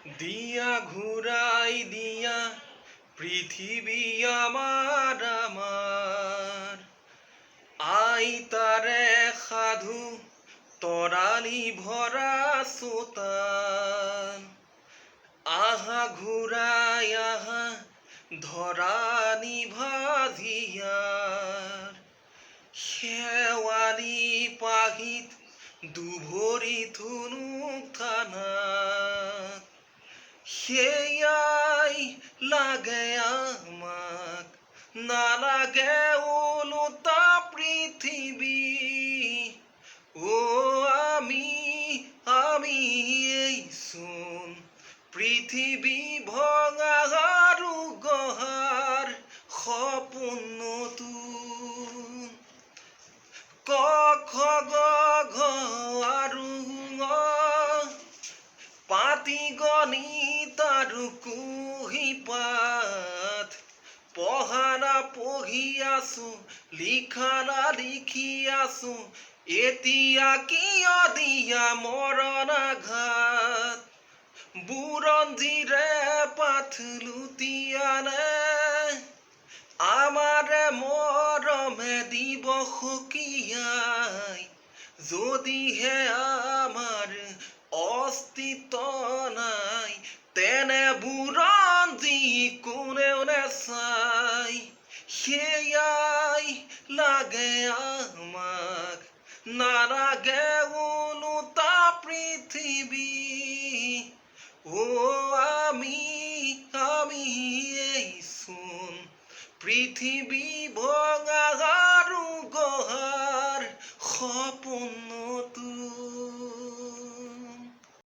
দিয়া ঘুৰাই দিয়া পৃথিবী আমাৰ আমাৰ আইতাৰে সাধু তৰালি ভৰা সোতান আহা ঘুৰাই আহা ধৰানি ভাজিয়াৰ শেৱালি পাহিত দুভৰি ধুনুক থানাত সেয়াই লাগে আমাক নালাগে ওলোটা পৃথিৱী আমি এইচোন পৃথিৱী ভঙা আৰু গঢ়াৰ সপোন নতুন ক খ গ ঘ আৰু ঙ পাতি গণিত আৰু কুঁহিপাত পঢ়ানা পঢ়ি আছো লিখানা লিখি আছো এতিয়া কিয় দিয়া মৰণাঘাত বুৰঞ্জীৰে পাঠ লুটিয়ানে আমাৰে মৰমে দিব সকীয়াই যদিহে আমাৰ অস্তিত্ব নাই তেনে বুৰঞ্জী কোনেও নেচাই সেয়াই লাগে আমাক নালাগে ওলোটা পৃথিৱী